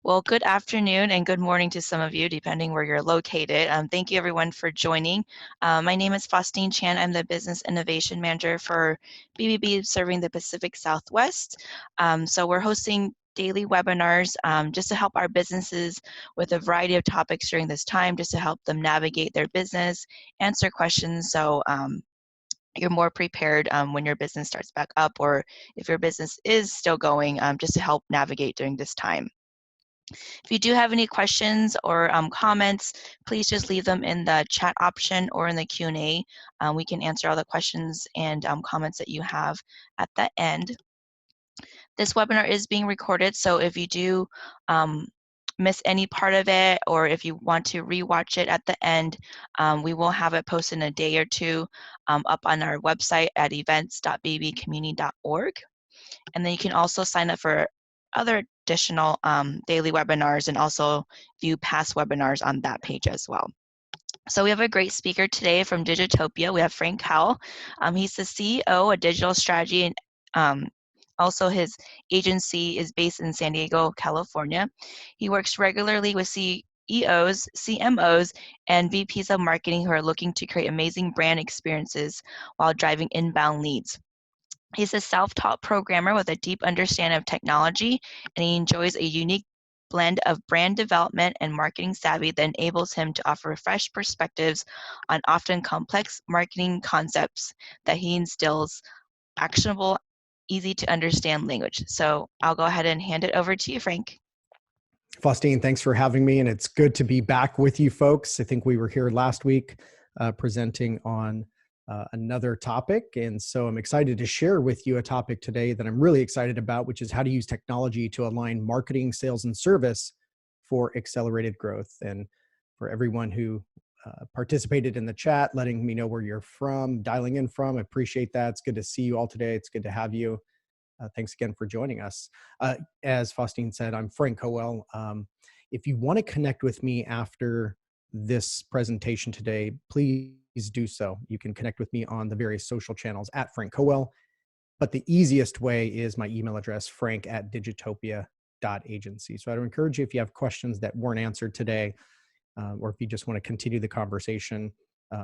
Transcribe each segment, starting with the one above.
Well, good afternoon and good morning to some of you, depending where you're located. Thank you, everyone, for joining. My name is Faustine Chan. I'm the Business Innovation Manager for BBB serving the Pacific Southwest. So we're hosting daily webinars just to help our businesses with a variety of topics during this time, just to help them navigate their business, answer questions. So you're more prepared when your business starts back up, or if your business is still going, just to help navigate during this time. If you do have any questions or comments, please just leave them in the chat option or in the Q&A. We can answer all the questions and comments that you have at the end. This webinar is being recorded, so if you do miss any part of it, or if you want to rewatch it at the end, we will have it posted in a day or two up on our website at events.bbcommunity.org. And then you can also sign up for other additional daily webinars and also view past webinars on that page as well. So we have a great speaker today from Digitopia. We have Frank Cowell. He's the CEO of Digital Strategy, and also his agency is based in San Diego, California. He works regularly with CEOs, CMOs, and VPs of marketing who are looking to create amazing brand experiences while driving inbound leads. He's a self-taught programmer with a deep understanding of technology, and he enjoys a unique blend of brand development and marketing savvy that enables him to offer fresh perspectives on often complex marketing concepts that he instills actionable, easy to understand language. So I'll go ahead and hand it over to you, Frank. Faustine, thanks for having me, and it's good to be back with you folks. I think we were here last week presenting on another topic, and so I'm excited to share with you a topic today that I'm really excited about, which is how to use technology to align marketing, sales, and service for accelerated growth. And for everyone who participated in the chat, letting me know where you're from, dialing in from, I appreciate that. It's good to see you all today. It's good to have you. Thanks again for joining us. As Faustine said, I'm Frank Cowell. If you want to connect with me after this presentation today, please do so. You can connect with me on the various social channels at Frank Cowell, but the easiest way is my email address, frank@digitopia.agency. So I'd encourage you, if you have questions that weren't answered today, or if you just want to continue the conversation,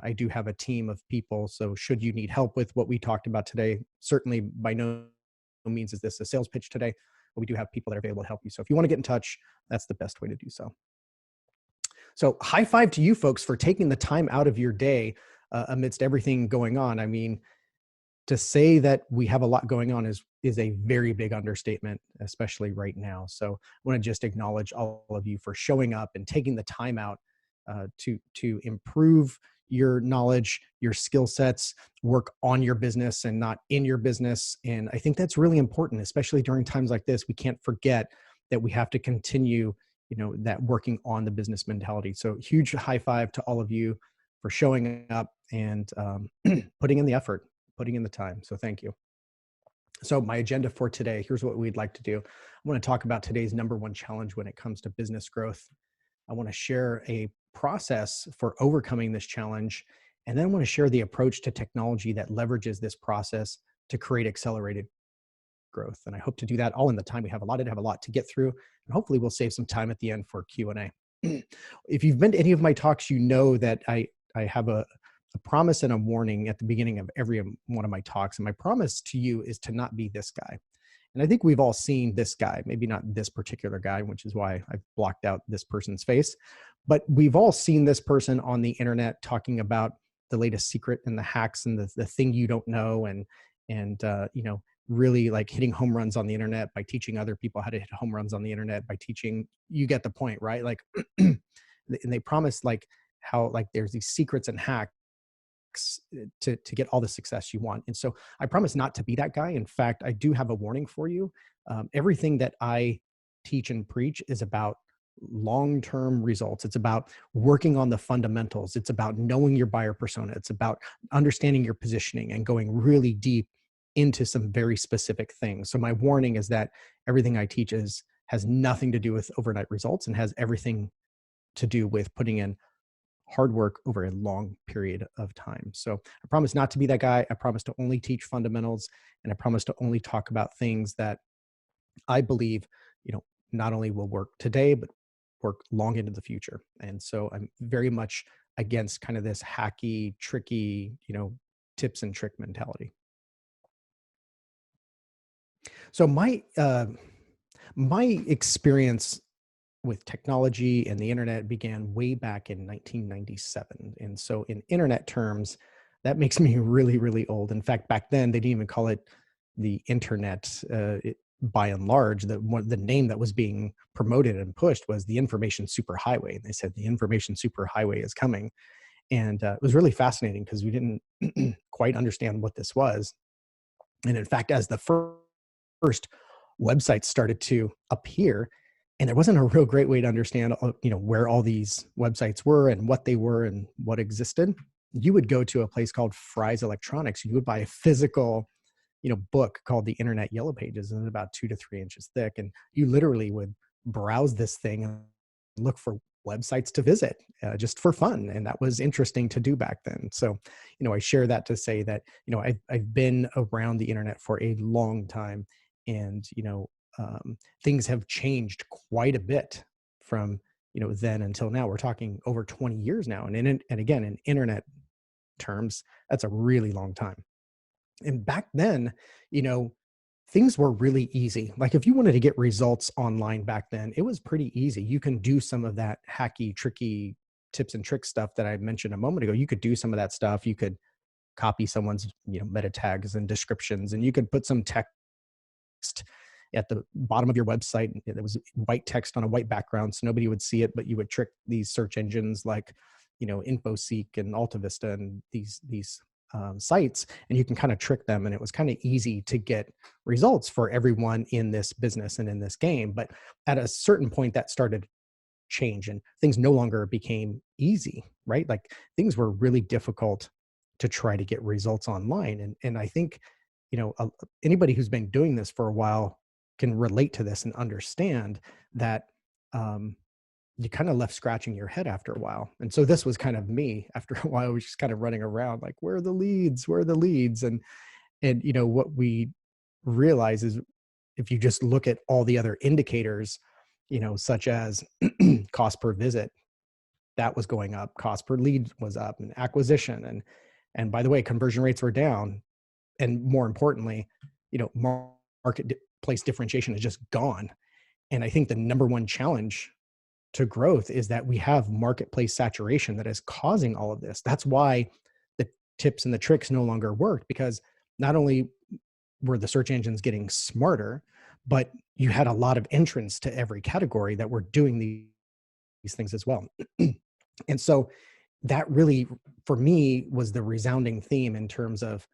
I do have a team of people. So should you need help with what we talked about today, certainly by no means is this a sales pitch today, but we do have people that are available to help you. So if you want to get in touch, that's the best way to do so. So high five to you folks for taking the time out of your day amidst everything going on. I mean, to say that we have a lot going on is a very big understatement, especially right now. So I want to just acknowledge all of you for showing up and taking the time out to improve your knowledge, your skill sets, work on your business and not in your business. And I think that's really important, especially during times like this. We can't forget that we have to continue, that working on the business mentality. So huge high five to all of you for showing up and putting in the effort, putting in the time. So thank you. So my agenda for today, here's what we'd like to do. I want to talk about today's #1 challenge when it comes to business growth. I want to share a process for overcoming this challenge. And then I want to share the approach to technology that leverages this process to create accelerated growth. And I hope to do that all in the time we have allotted. I have a lot to get through, and hopefully we'll save some time at the end for Q&A. If you've been to any of my talks, you know that I have a promise and a warning at the beginning of every one of my talks. And my promise to you is to not be this guy. And I think we've all seen this guy, maybe not this particular guy, which is why I've blocked out this person's face, but we've all seen this person on the internet talking about the latest secret and the hacks and the thing you don't know, and really like hitting home runs on the internet by teaching other people how to hit home runs on the internet by teaching, you get the point, right? Like, and they promise like how like there's these secrets and hacks to get all the success you want. And so I promise not to be that guy. In fact, I do have a warning for you. Everything that I teach and preach is about long-term results. It's about working on the fundamentals. It's about knowing your buyer persona. It's about understanding your positioning and going really deep into some very specific things. So my warning is that everything I teach has nothing to do with overnight results and has everything to do with putting in hard work over a long period of time. So I promise not to be that guy. I promise to only teach fundamentals, and I promise to only talk about things that I believe, not only will work today, but work long into the future. And so I'm very much against kind of this hacky, tricky, tips and trick mentality. So my experience with technology and the internet began way back in 1997. And so in internet terms, that makes me really, really old. In fact, back then they didn't even call it the internet. By and large, the name that was being promoted and pushed was the information superhighway. And they said the information superhighway is coming. And it was really fascinating because we didn't quite understand what this was. And in fact, as the first websites started to appear, and there wasn't a real great way to understand where all these websites were and what they were and what existed, you would go to a place called Fry's Electronics. You would buy a physical book called the Internet Yellow Pages, and about 2 to 3 inches thick, and you literally would browse this thing and look for websites to visit, just for fun. And that was interesting to do back then. So I share that to say that I've been around the internet for a long time, and things have changed quite a bit from then until now. We're talking over 20 years now, and again, in internet terms, that's a really long time. And back then, things were really easy. Like if you wanted to get results online back then, it was pretty easy. You can do some of that hacky, tricky tips and tricks stuff that I mentioned a moment ago. You could do some of that stuff. You could copy someone's, meta tags and descriptions, and you could put some text at the bottom of your website. There was white text on a white background, so nobody would see it, but you would trick these search engines like, InfoSeek and AltaVista and these sites, and you can kind of trick them. And it was kind of easy to get results for everyone in this business and in this game. But at a certain point, that started to change, and things no longer became easy, right? Like things were really difficult to try to get results online. And I think, anybody who's been doing this for a while can relate to this and understand that you kind of left scratching your head after a while. And so this was kind of me after a while. I was just kind of running around like, where are the leads? Where are the leads? And what we realize is if you just look at all the other indicators, such as cost per visit, that was going up, cost per lead was up, and acquisition. And by the way, conversion rates were down. And more importantly, marketplace differentiation is just gone. And I think the number one challenge to growth is that we have marketplace saturation that is causing all of this. That's why the tips and the tricks no longer worked, because not only were the search engines getting smarter, but you had a lot of entrants to every category that were doing these things as well. And so that really, for me, was the resounding theme in terms of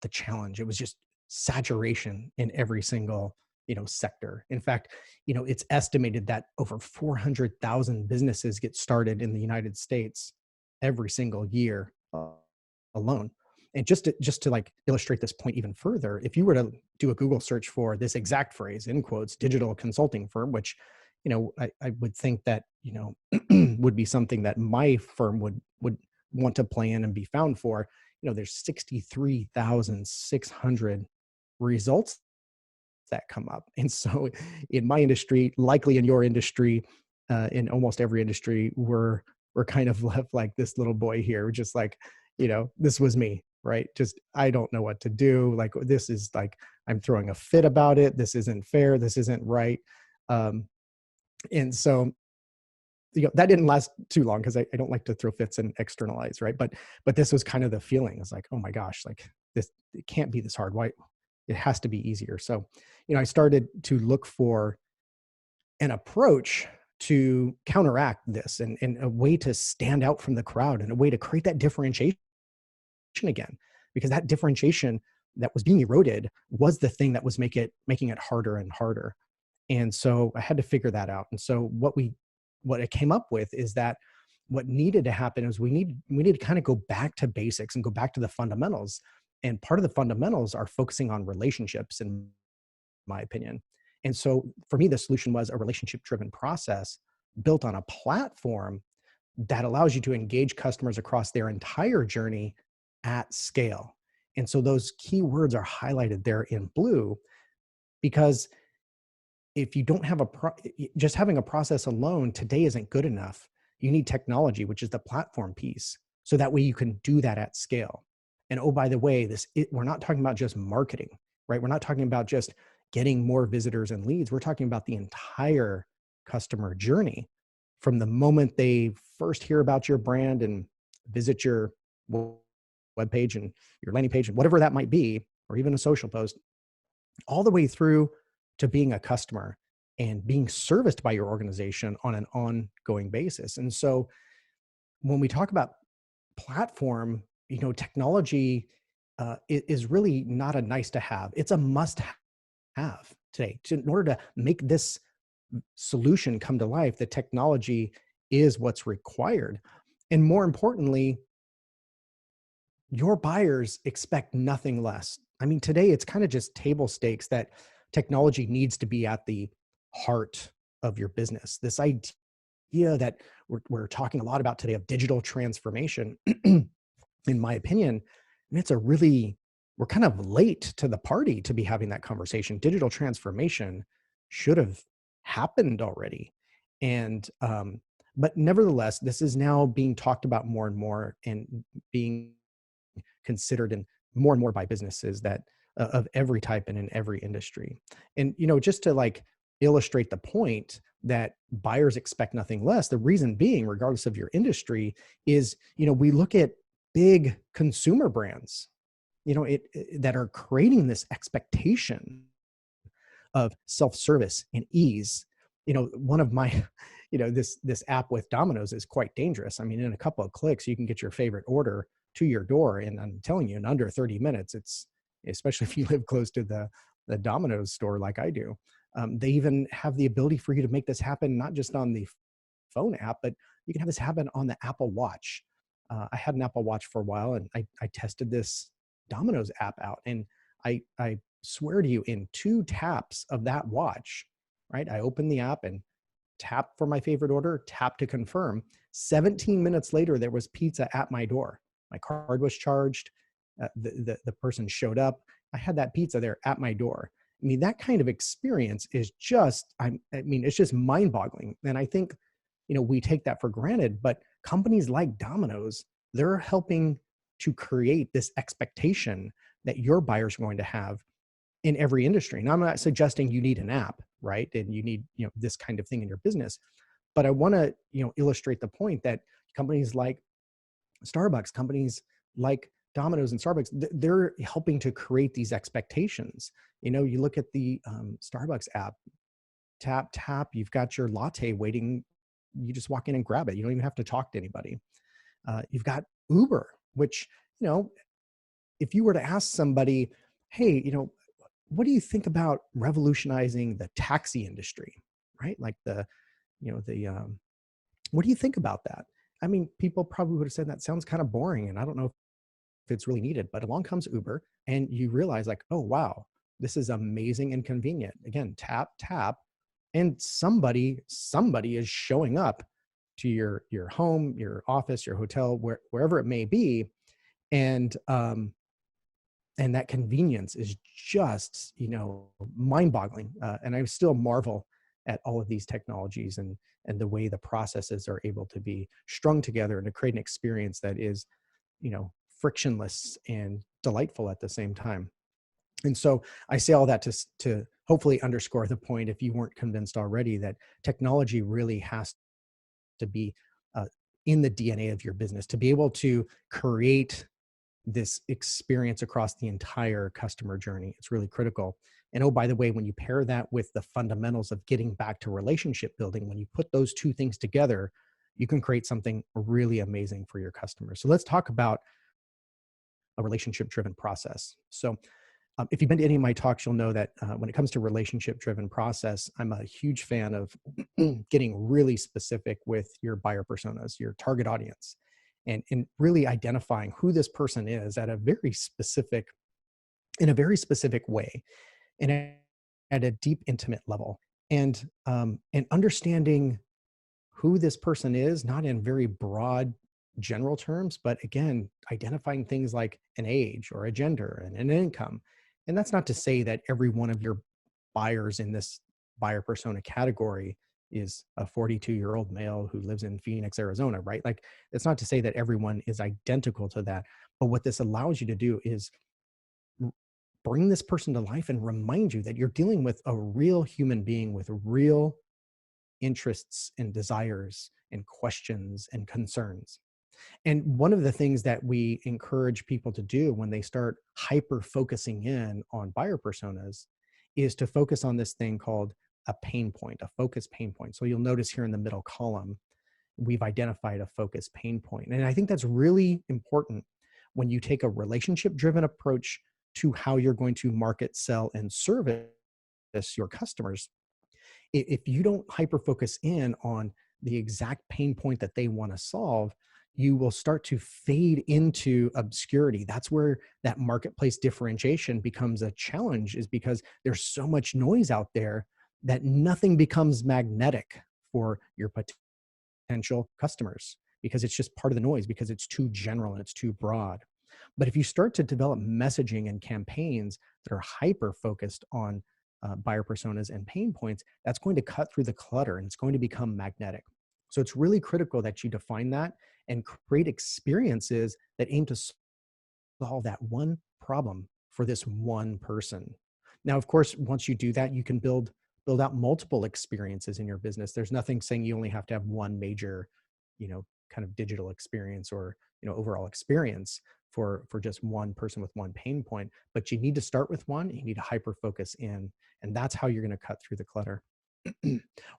the challenge. It was just saturation in every single sector. In fact, it's estimated that over 400,000 businesses get started in the United States every single year alone. And just to like illustrate this point even further, if you were to do a Google search for this exact phrase, in quotes, digital consulting firm, which I would think that would be something that my firm would want to play in and be found for, there's 63,600 results that come up. And so in my industry, likely in your industry, in almost every industry, we're kind of left like this little boy here, just like, this was me, right? Just, I don't know what to do. Like, this is like, I'm throwing a fit about it. This isn't fair. This isn't right. And so, that didn't last too long, because I don't like to throw fits and externalize, right? But this was kind of the feeling. It's like, oh my gosh, like this, it can't be this hard. Why? It has to be easier. So, I started to look for an approach to counteract this, and a way to stand out from the crowd, and a way to create that differentiation again, because that differentiation that was being eroded was the thing that was making it harder and harder. And so I had to figure that out. And so what I came up with is that what needed to happen is we need to kind of go back to basics and go back to the fundamentals. And part of the fundamentals are focusing on relationships, in my opinion. And so for me, the solution was a relationship-driven process built on a platform that allows you to engage customers across their entire journey at scale. And so those key words are highlighted there in blue, because if you don't have just having a process alone today isn't good enough. You need technology, which is the platform piece. So that way you can do that at scale. And oh, by the way, we're not talking about just marketing, right? We're not talking about just getting more visitors and leads. We're talking about the entire customer journey from the moment they first hear about your brand and visit your webpage and your landing page and whatever that might be, or even a social post, all the way through to being a customer and being serviced by your organization on an ongoing basis. And so when we talk about platform, technology is really not a nice to have. It's a must have today. In order to make this solution come to life, the technology is what's required. And more importantly, your buyers expect nothing less. I mean, today it's kind of just table stakes that technology needs to be at the heart of your business. This idea that we're talking a lot about today of digital transformation, in my opinion, it's we're kind of late to the party to be having that conversation. Digital transformation should have happened already. And, but nevertheless, this is now being talked about more and more and being considered and more by businesses that of every type and in every industry. And just to like illustrate the point that buyers expect nothing less, the reason being, regardless of your industry, is we look at big consumer brands, that are creating this expectation of self-service and ease. One of my this app with Domino's is quite dangerous. I mean, in a couple of clicks, you can get your favorite order to your door. And I'm telling you, in under 30 minutes, it's, especially if you live close to the Domino's store like I do. They even have the ability for you to make this happen, not just on the phone app, but you can have this happen on the Apple Watch. I had an Apple Watch for a while, and I tested this Domino's app out. And I swear to you, in 2 taps of that watch, right? I opened the app and tap for my favorite order, tap to confirm. 17 minutes later, there was pizza at my door. My card was charged. The person showed up. I had that pizza there at my door. I mean, that kind of experience is just, it's just mind boggling. And I think, we take that for granted, but companies like Domino's, they're helping to create this expectation that your buyers are going to have in every industry. Now, I'm not suggesting you need an app, right? And you need, this kind of thing in your business, but I want to, illustrate the point that companies like Starbucks, companies like Domino's and Starbucks, they're helping to create these expectations. You look at the Starbucks app, tap, you've got your latte waiting. You just walk in and grab it. You don't even have to talk to anybody. You've got Uber, which, if you were to ask somebody, hey, what do you think about revolutionizing the taxi industry, right? Like what do you think about that? I mean, people probably would have said that sounds kind of boring, and I don't know if it's really needed. But along comes Uber, and you realize like, oh wow, this is amazing and convenient. Again, tap, and somebody is showing up to your home, your office, your hotel, wherever it may be, and that convenience is just mind-boggling. And I still marvel at all of these technologies and the way the processes are able to be strung together and to create an experience that is frictionless and delightful at the same time. And so I say all that to hopefully underscore the point, if you weren't convinced already, that technology really has to be in the DNA of your business to be able to create this experience across the entire customer journey. It's really critical. And oh, by the way, when you pair that with the fundamentals of getting back to relationship building, when you put those two things together, you can create something really amazing for your customers. So let's talk about a relationship-driven process. So if you've been to any of my talks, you'll know that when it comes to relationship-driven process, I'm a huge fan of getting really specific with your buyer personas, your target audience, and really identifying who this person is in a very specific way, and at a deep, intimate level, and understanding who this person is, not in very broad, general terms, but again, identifying things like an age or a gender and an income. And that's not to say that every one of your buyers in this buyer persona category is a 42-year-old male who lives in Phoenix, Arizona, right? Like, it's not to say that everyone is identical to that, but what this allows you to do is bring this person to life and remind you that you're dealing with a real human being with real interests and desires and questions and concerns. And one of the things that we encourage people to do when they start hyper focusing in on buyer personas is to focus on this thing called a pain point, a focus pain point. So you'll notice here in the middle column, we've identified a focus pain point. And I think that's really important when you take a relationship driven approach to how you're going to market, sell, and service your customers. If you don't hyper focus in on the exact pain point that they want to solve, you will start to fade into obscurity. That's where that marketplace differentiation becomes a challenge, is because there's so much noise out there that nothing becomes magnetic for your potential customers, because it's just part of the noise, because it's too general and it's too broad. But if you start to develop messaging and campaigns that are hyper focused on buyer personas and pain points, that's going to cut through the clutter and it's going to become magnetic. So it's really critical that you define that and create experiences that aim to solve that one problem for this one person. Now, of course, once you do that, you can build out multiple experiences in your business. There's nothing saying you only have to have one major, kind of digital experience or, overall experience for just one person with one pain point, but you need to start with one. You need to hyper focus in, and that's how you're going to cut through the clutter.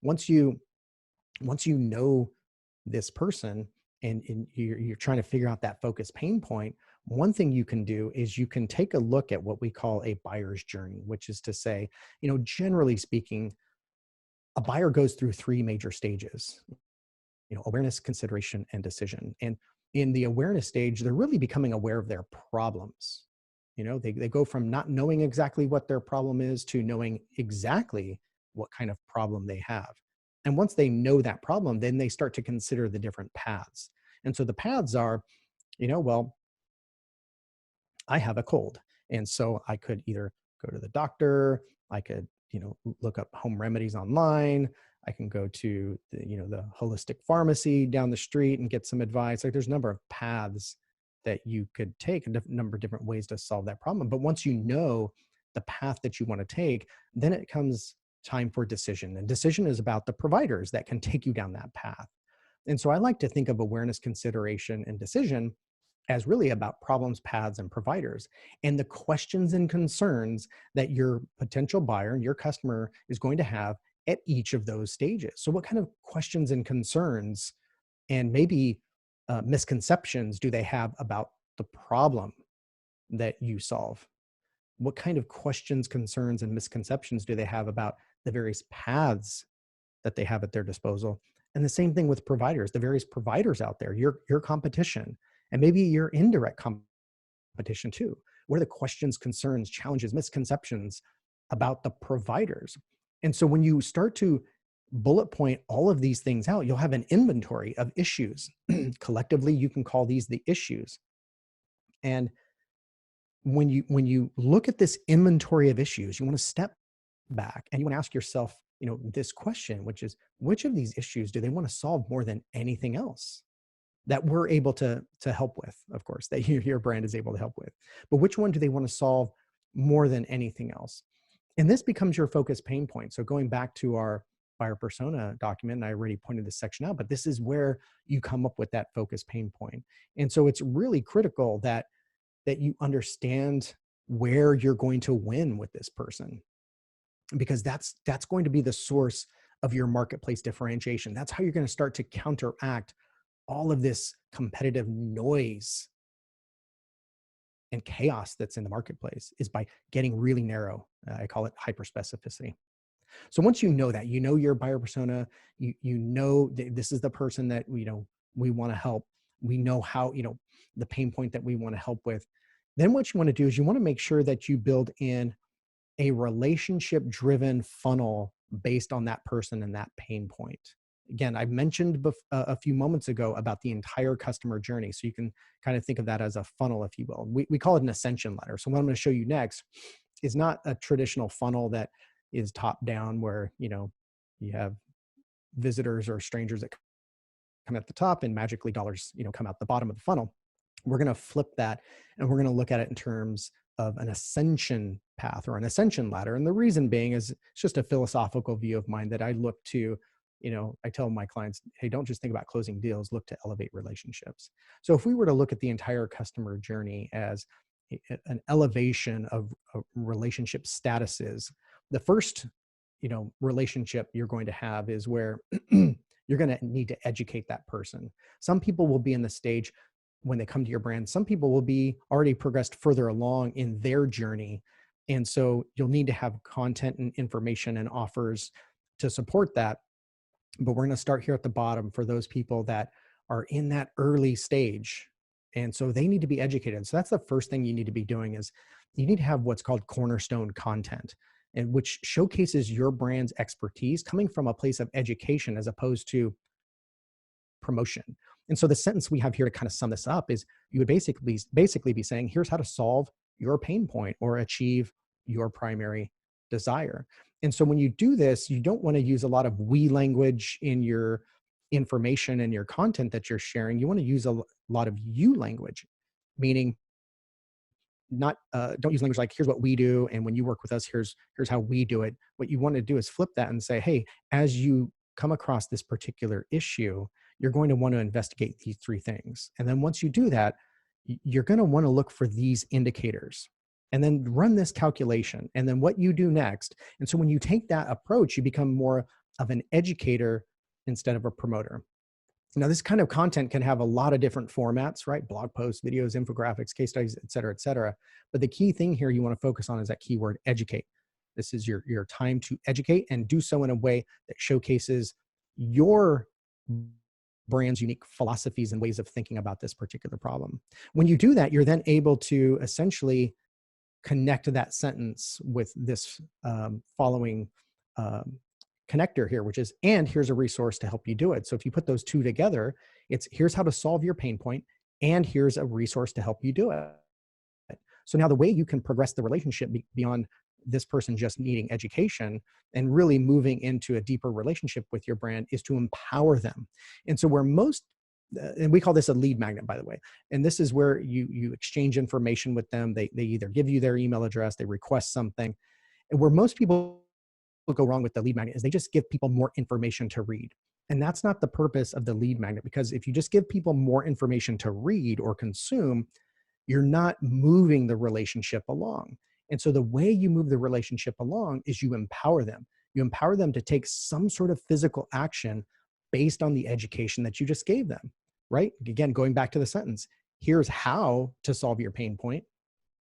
once you know this person, and you're trying to figure out that focus pain point, one thing you can do is you can take a look at what we call a buyer's journey, which is to say, generally speaking, a buyer goes through three major stages: awareness, consideration, and decision. And in the awareness stage, they're really becoming aware of their problems. They go from not knowing exactly what their problem is to knowing exactly what kind of problem they have. And once they know that problem, then they start to consider the different paths. And so the paths are, well, I have a cold. And so I could either go to the doctor, I could, look up home remedies online, I can go to the holistic pharmacy down the street and get some advice. Like, there's a number of paths that you could take, a number of different ways to solve that problem. But once you know the path that you want to take, then it comes time for decision. And decision is about the providers that can take you down that path. And so I like to think of awareness, consideration, and decision as really about problems, paths, and providers, and the questions and concerns that your potential buyer and your customer is going to have at each of those stages. So what kind of questions and concerns and maybe misconceptions do they have about the problem that you solve? What kind of questions, concerns, and misconceptions do they have about the various paths that they have at their disposal? And the same thing with providers, the various providers out there, your competition, and maybe your indirect competition too. What are the questions, concerns, challenges, misconceptions about the providers? And so when you start to bullet point all of these things out, you'll have an inventory of issues. Collectively, you can call these the issues. And when you look at this inventory of issues, you want to step back and you want to ask yourself, this question, which is, which of these issues do they want to solve more than anything else that we're able to help with, of course, that your brand is able to help with? But which one do they want to solve more than anything else? And this becomes your focus pain point. So going back to our buyer persona document, and I already pointed this section out, but this is where you come up with that focus pain point. And so it's really critical that you understand where you're going to win with this person, because that's going to be the source of your marketplace differentiation. That's how you're going to start to counteract all of this competitive noise and chaos that's in the marketplace, is by getting really narrow. I call it hyperspecificity. So once you know that, your buyer persona, this is the person that we want to help. We know how, the pain point that we want to help with. Then what you want to do is you want to make sure that you build in a relationship-driven funnel based on that person and that pain point. Again, I mentioned a few moments ago about the entire customer journey. So you can kind of think of that as a funnel, if you will. We call it an ascension ladder. So what I'm going to show you next is not a traditional funnel that is top down, where, you have visitors or strangers that come at the top and magically dollars, come out the bottom of the funnel. We're going to flip that, and we're going to look at it in terms of an ascension path or an ascension ladder. And the reason being is it's just a philosophical view of mine that I look to. I tell my clients, hey, don't just think about closing deals, look to elevate relationships. So if we were to look at the entire customer journey as an elevation of relationship statuses, the first, relationship you're going to have is where you're going to need to educate that person. Some people will be in the stage when they come to your brand. Some people will be already progressed further along in their journey. And so you'll need to have content and information and offers to support that. But we're going to start here at the bottom for those people that are in that early stage. And so they need to be educated. So that's the first thing you need to be doing, is you need to have what's called cornerstone content, and which showcases your brand's expertise coming from a place of education as opposed to promotion. And so the sentence we have here to kind of sum this up is, you would basically be saying, here's how to solve your pain point or achieve your primary desire. And so when you do this, you don't want to use a lot of we language in your information and your content that you're sharing. You want to use a lot of you language, meaning not don't use language like, here's what we do, and when you work with us, here's how we do it. What you want to do is flip that and say, hey, as you come across this particular issue, you're going to want to investigate these three things. And then once you do that, you're going to want to look for these indicators and then run this calculation, and then what you do next. And so when you take that approach, you become more of an educator instead of a promoter. Now, this kind of content can have a lot of different formats, right? Blog posts, videos, infographics, case studies, et cetera, et cetera. But the key thing here you want to focus on is that keyword educate. This is your time to educate, and do so in a way that showcases your brand's unique philosophies and ways of thinking about this particular problem. When you do that, you're then able to essentially connect that sentence with this following connector here, which is, and here's a resource to help you do it. So if you put those two together, it's here's how to solve your pain point, and here's a resource to help you do it. So now the way you can progress the relationship beyond this person just needing education and really moving into a deeper relationship with your brand is to empower them. And so where most, and we call this a lead magnet, by the way, and this is where you exchange information with them. They either give you their email address, they request something. And where most people go wrong with the lead magnet is they just give people more information to read. And that's not the purpose of the lead magnet, because if you just give people more information to read or consume, you're not moving the relationship along. And so the way you move the relationship along is you empower them. You empower them to take some sort of physical action based on the education that you just gave them, right? Again, going back to the sentence, here's how to solve your pain point.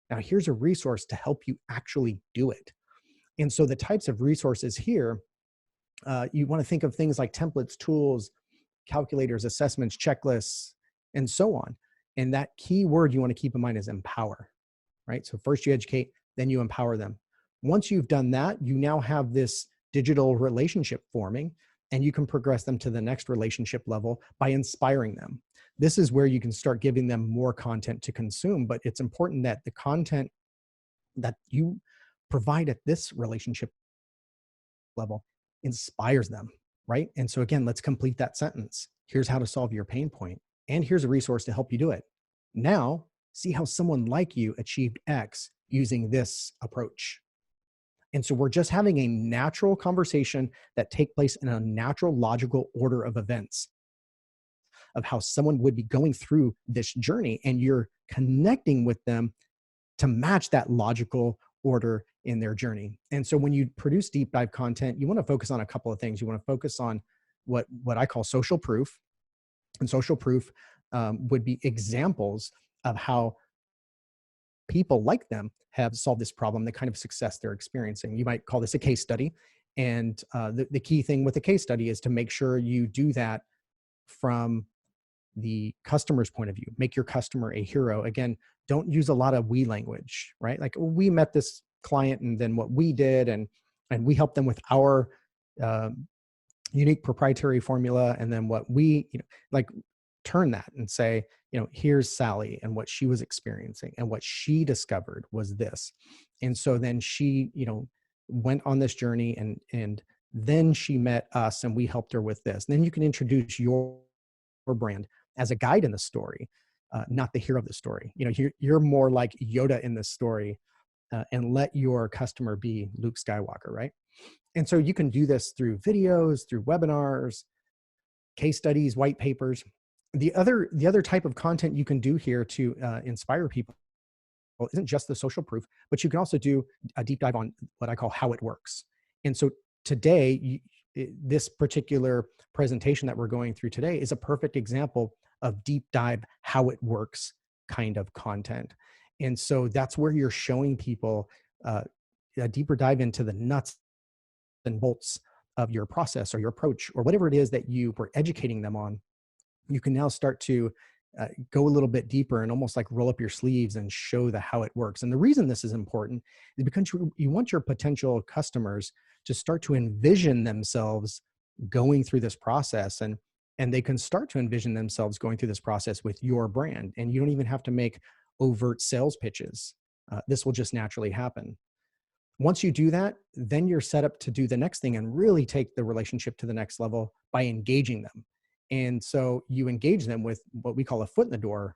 Now here's a resource to help you actually do it. And so the types of resources here, you want to think of things like templates, tools, calculators, assessments, checklists, and so on. And that key word you want to keep in mind is empower, right? So first you educate, then you empower them. Once you've done that, you now have this digital relationship forming, and you can progress them to the next relationship level by inspiring them. This is where you can start giving them more content to consume, but it's important that the content that you provide at this relationship level inspires them, right? And so again, let's complete that sentence. Here's how to solve your pain point, and here's a resource to help you do it. Now, see how someone like you achieved X using this approach. And so we're just having a natural conversation that take place in a natural, logical order of events of how someone would be going through this journey, and you're connecting with them to match that logical order in their journey. And so when you produce deep dive content, you want to focus on a couple of things. You want to focus on what I call social proof. And social proof would be examples of how people like them have solved this problem, the kind of success they're experiencing. You might call this a case study. And the key thing with a case study is to make sure you do that from the customer's point of view. Make your customer a hero. Again, don't use a lot of we language, right? Like, we met this client and then what we did, and we helped them with our unique proprietary formula, and then what we, like, turn that and say, here's Sally and what she was experiencing, and what she discovered was this. And so then she, went on this journey, and then she met us and we helped her with this. And then you can introduce your brand as a guide in the story, not the hero of the story. You're more like Yoda in this story, and let your customer be Luke Skywalker, right? And so you can do this through videos, through webinars, case studies, white papers. The other type of content you can do here to inspire people isn't just the social proof, but you can also do a deep dive on what I call how it works. And so today, this particular presentation that we're going through today is a perfect example of deep dive how it works kind of content. And so that's where you're showing people a deeper dive into the nuts and bolts of your process or your approach or whatever it is that you were educating them on. You can now start to go a little bit deeper and almost like roll up your sleeves and show the how it works. And the reason this is important is because you want your potential customers to start to envision themselves going through this process, and they can start to envision themselves going through this process with your brand. And you don't even have to make overt sales pitches. This will just naturally happen. Once you do that, then you're set up to do the next thing and really take the relationship to the next level by engaging them. And so you engage them with what we call a foot in the door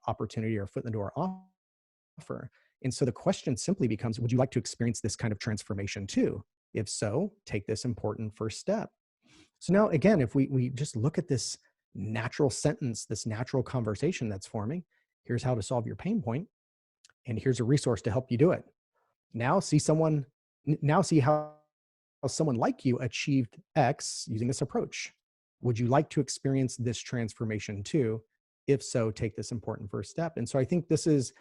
opportunity or foot in the door offer. And so the question simply becomes, would you like to experience this kind of transformation too? If so, take this important first step. So now, again, if we just look at this natural sentence, this natural conversation that's forming, here's how to solve your pain point, and here's a resource to help you do it. Now see how someone like you achieved X using this approach. Would you like to experience this transformation too? If so, take this important first step. And so I think this is,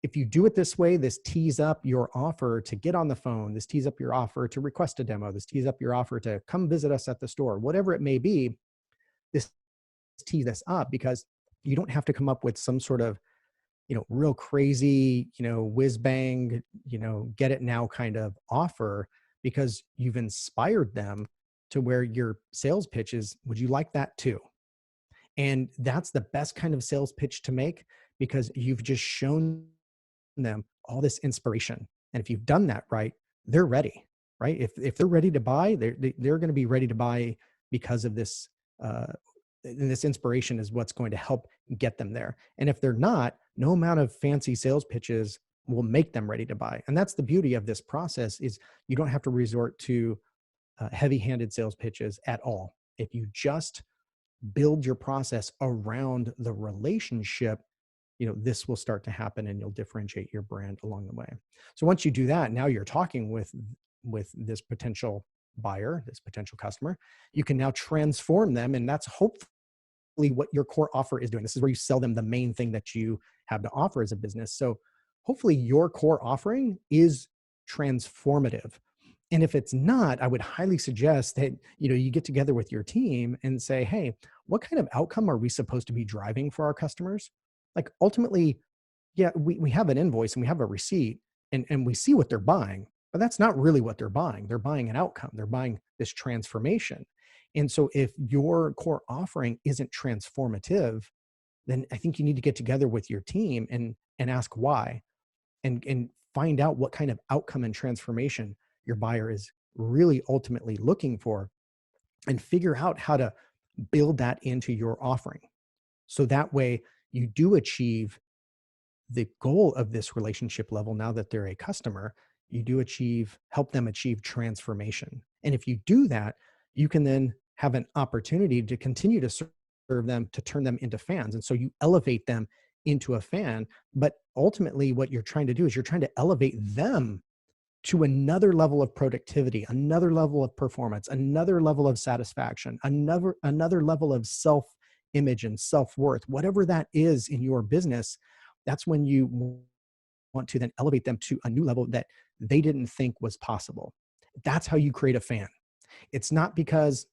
if you do it this way, this tees up your offer to get on the phone, this tees up your offer to request a demo, this tees up your offer to come visit us at the store, whatever it may be, this tees this up because you don't have to come up with some sort of, real crazy, whiz bang, get it now kind of offer, because you've inspired them to where your sales pitch is, would you like that too? And that's the best kind of sales pitch to make, because you've just shown them all this inspiration. And if you've done that right, they're ready, right? If they're ready to buy, they're going to be ready to buy because of this. And this inspiration is what's going to help get them there. And if they're not, no amount of fancy sales pitches will make them ready to buy. And that's the beauty of this process, is you don't have to resort to heavy-handed sales pitches at all. If you just build your process around the relationship, this will start to happen and you'll differentiate your brand along the way. So once you do that, now you're talking with this potential buyer, this potential customer, you can now transform them. And that's hopefully what your core offer is doing. This is where you sell them the main thing that you have to offer as a business. So hopefully your core offering is transformative. And if it's not, I would highly suggest that, you get together with your team and say, hey, what kind of outcome are we supposed to be driving for our customers? Like ultimately, yeah, we have an invoice and we have a receipt and we see what they're buying, but that's not really what they're buying. They're buying an outcome. They're buying this transformation. And so if your core offering isn't transformative, then I think you need to get together with your team and ask why, and find out what kind of outcome and transformation your buyer is really ultimately looking for, and figure out how to build that into your offering. So that way you do achieve the goal of this relationship level. Now that they're a customer, you do help them achieve transformation. And if you do that, you can then have an opportunity to continue to serve them, to turn them into fans. And so you elevate them into a fan. But ultimately what you're trying to do is you're trying to elevate them to another level of productivity, another level of performance, another level of satisfaction, another level of self-image and self-worth, whatever that is in your business. That's when you want to then elevate them to a new level that they didn't think was possible. That's how you create a fan. It's not because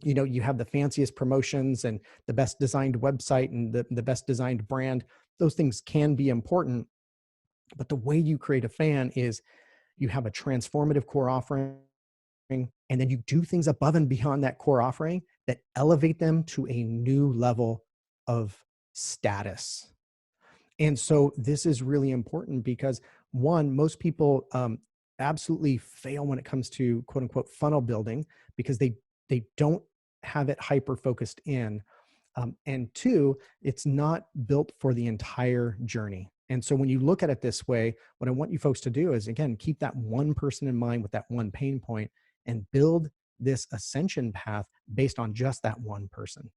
you have the fanciest promotions and the best designed website and the best designed brand. Those things can be important, but the way you create a fan is you have a transformative core offering, and then you do things above and beyond that core offering that elevate them to a new level of status. And so this is really important because, one, most people absolutely fail when it comes to quote unquote funnel building because they don't have it hyper focused in. And two, it's not built for the entire journey. And so when you look at it this way, what I want you folks to do is, again, keep that one person in mind with that one pain point and build this ascension path based on just that one person.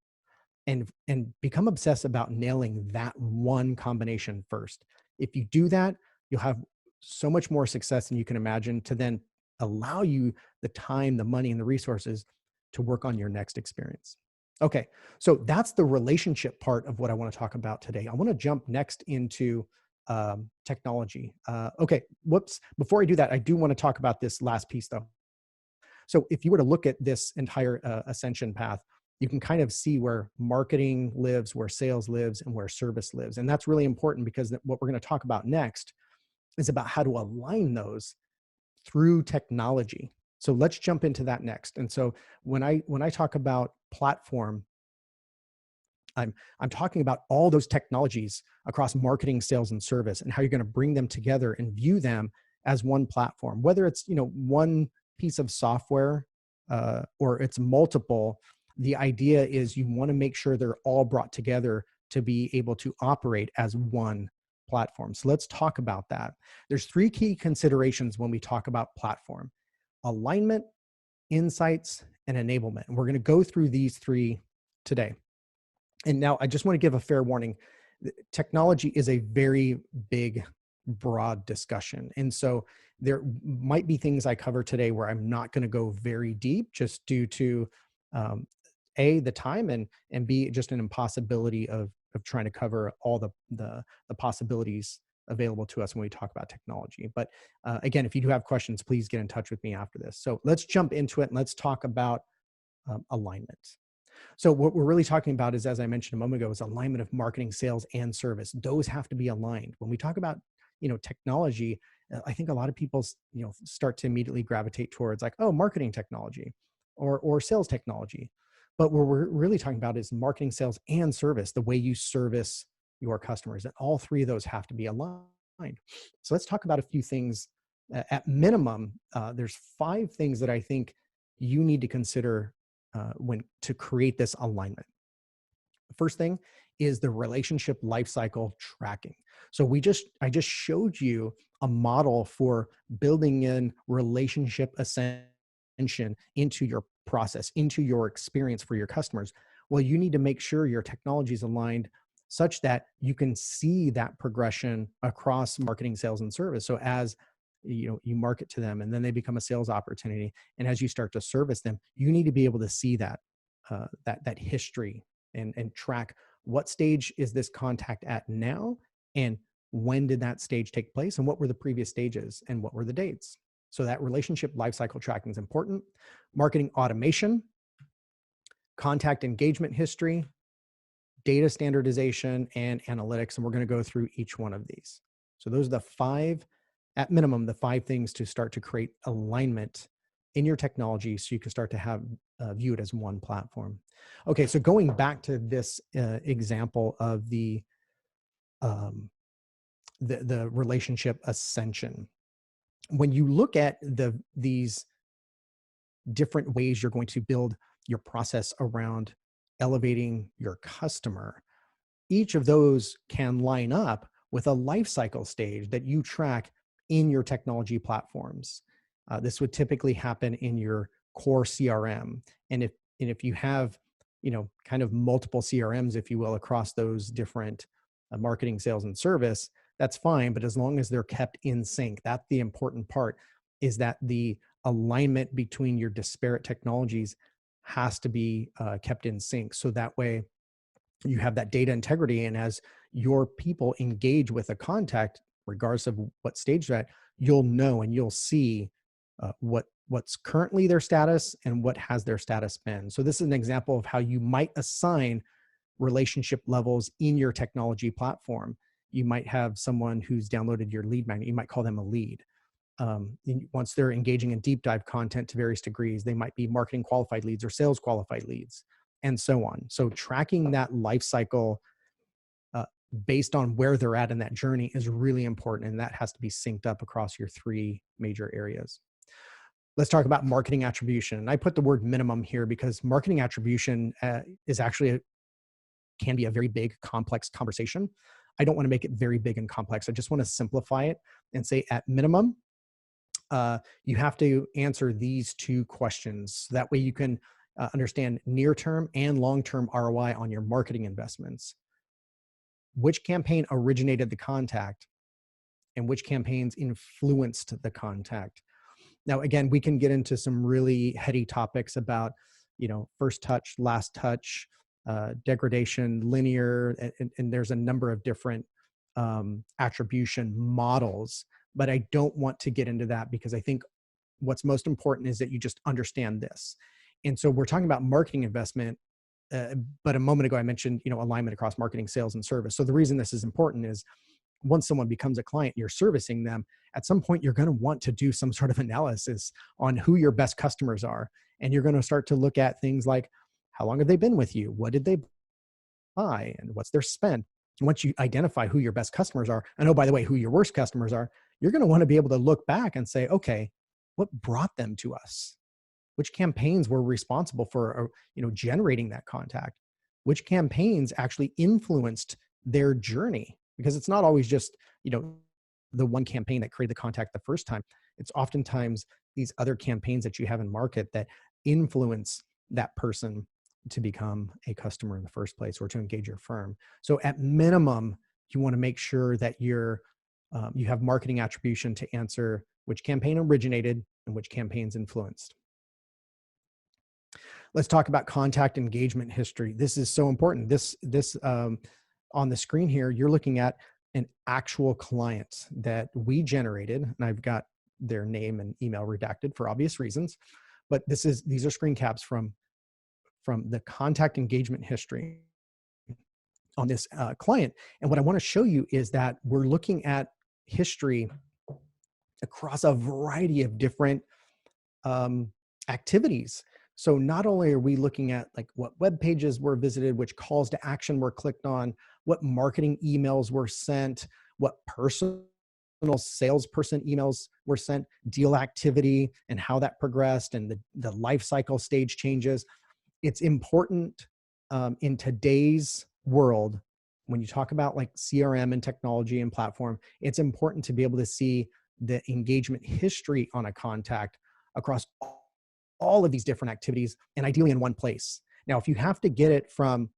And become obsessed about nailing that one combination first. If you do that, you'll have so much more success than you can imagine to then allow you the time, the money, and the resources to work on your next experience. Okay, so that's the relationship part of what I want to talk about today. I want to jump next into technology. Okay, whoops. Before I do that, I do want to talk about this last piece though. So if you were to look at this entire ascension path, you can kind of see where marketing lives, where sales lives, and where service lives. And that's really important because what we're going to talk about next is about how to align those through technology. So let's jump into that next. And so when I talk about platform, I'm talking about all those technologies across marketing, sales, and service, and how you're going to bring them together and view them as one platform. Whether it's one piece of software or it's multiple, the idea is you want to make sure they're all brought together to be able to operate as one platform. So let's talk about that. There's three key considerations when we talk about platform: alignment, insights, and enablement. And we're going to go through these three today. And now I just want to give a fair warning. Technology is a very big, broad discussion. And so there might be things I cover today where I'm not going to go very deep just due to A, the time, and B, just an impossibility of trying to cover all the possibilities available to us when we talk about technology. But again, if you do have questions, please get in touch with me after this. So let's jump into it and let's talk about alignment. So what we're really talking about is, as I mentioned a moment ago, is alignment of marketing, sales, and service. Those have to be aligned. When we talk about, technology, I think a lot of people, start to immediately gravitate towards like, oh, marketing technology or sales technology. But what we're really talking about is marketing, sales, and service, the way you service your customers. And all three of those have to be aligned. So let's talk about a few things. At minimum, there's 5 things that I think you need to consider when to create this alignment. The first thing is the relationship lifecycle tracking. So I just showed you a model for building in relationship ascension into your process, into your experience for your customers. Well, you need to make sure your technology is aligned such that you can see that progression across marketing, sales, and service. So as you market to them and then they become a sales opportunity, and as you start to service them, you need to be able to see that that history and track what stage is this contact at now, and when did that stage take place, and what were the previous stages, and what were the dates. So that relationship lifecycle tracking is important. Marketing automation, contact engagement history, data standardization, and analytics. And we're going to go through each one of these. So those are the 5, at minimum, the 5 things to start to create alignment in your technology so you can start to have view it as one platform. Okay, so going back to this example of the relationship ascension, when you look at these different ways you're going to build your process around elevating your customer, each of those can line up with a life cycle stage that you track in your technology platforms. This would typically happen in your core CRM. And if you have, kind of multiple CRMs, if you will, across those different marketing, sales, and service, that's fine. But as long as they're kept in sync, that's the important part, is that the alignment between your disparate technologies has to be kept in sync. So that way you have that data integrity. And as your people engage with a contact, regardless of what stage they're at, you'll know and you'll see what's currently their status and what has their status been. So this is an example of how you might assign relationship levels in your technology platform. You might have someone who's downloaded your lead magnet. You might call them a lead. Once they're engaging in deep dive content to various degrees, they might be marketing qualified leads or sales qualified leads, and so on. So tracking that life cycle based on where they're at in that journey is really important. And that has to be synced up across your three major areas. Let's talk about marketing attribution. And I put the word minimum here because marketing attribution is actually can be a very big, complex conversation. I don't want to make it very big and complex. I just want to simplify it and say at minimum, you have to answer these two questions. That way you can understand near-term and long-term ROI on your marketing investments. Which campaign originated the contact and which campaigns influenced the contact? Now, again, we can get into some really heady topics about, first touch, last touch, degradation, linear, and there's a number of different attribution models, but I don't want to get into that because I think what's most important is that you just understand this. And so we're talking about marketing investment, but a moment ago I mentioned, alignment across marketing, sales, and service. So the reason this is important is once someone becomes a client, you're servicing them, at some point you're going to want to do some sort of analysis on who your best customers are. And you're going to start to look at things like, how long have they been with you? What did they buy? And what's their spend? And once you identify who your best customers are, and oh, by the way, who your worst customers are, you're going to want to be able to look back and say, okay, what brought them to us? Which campaigns were responsible for, generating that contact? Which campaigns actually influenced their journey? Because it's not always just, the one campaign that created the contact the first time. It's oftentimes these other campaigns that you have in market that influence that person to become a customer in the first place or to engage your firm. So at minimum, you want to make sure that you have marketing attribution to answer which campaign originated and which campaigns influenced. Let's talk about contact engagement history. This is so important. This on the screen here, you're looking at an actual client that we generated, and I've got their name and email redacted for obvious reasons, but these are screen caps from the contact engagement history on this client. And what I want to show you is that we're looking at history across a variety of different activities. So not only are we looking at like what web pages were visited, which calls to action were clicked on, what marketing emails were sent, what personal salesperson emails were sent, deal activity and how that progressed, and the life cycle stage changes. It's important in today's world, when you talk about like CRM and technology and platform, it's important to be able to see the engagement history on a contact across all of these different activities, and ideally in one place. Now, if you have to get it from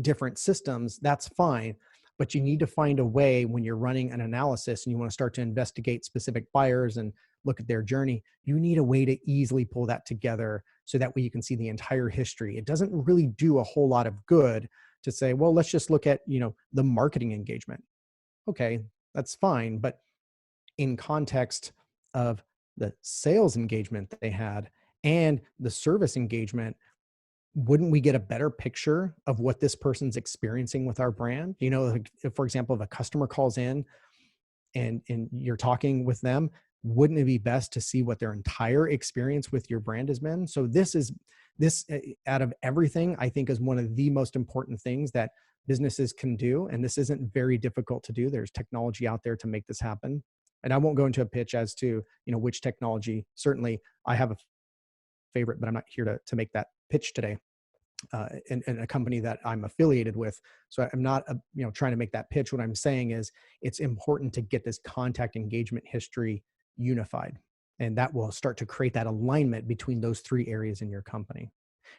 different systems, that's fine, but you need to find a way when you're running an analysis and you want to start to investigate specific buyers and look at their journey, you need a way to easily pull that together so that way you can see the entire history. It doesn't really do a whole lot of good to say, well, let's just look at, the marketing engagement. Okay, that's fine, but in context of the sales engagement that they had and the service engagement, wouldn't we get a better picture of what this person's experiencing with our brand? Like if, for example, if a customer calls in and you're talking with them, wouldn't it be best to see what their entire experience with your brand has been? So this out of everything, I think is one of the most important things that businesses can do. And this isn't very difficult to do. There's technology out there to make this happen. And I won't go into a pitch as to, which technology. Certainly I have a favorite, but I'm not here to make that pitch today. In a company that I'm affiliated with. So I'm not, trying to make that pitch. What I'm saying is it's important to get this contact engagement history unified. And that will start to create that alignment between those three areas in your company.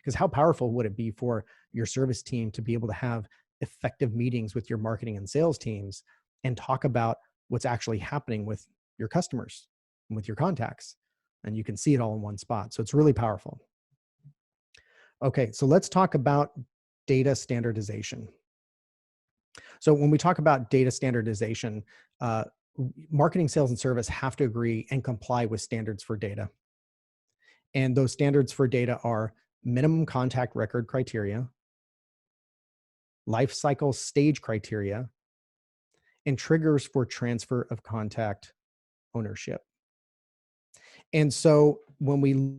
Because how powerful would it be for your service team to be able to have effective meetings with your marketing and sales teams and talk about what's actually happening with your customers and with your contacts? And you can see it all in one spot. So it's really powerful. Okay, so let's talk about data standardization. So when we talk about data standardization, marketing, sales, and service have to agree and comply with standards for data. And those standards for data are minimum contact record criteria, life cycle stage criteria, and triggers for transfer of contact ownership. And so when we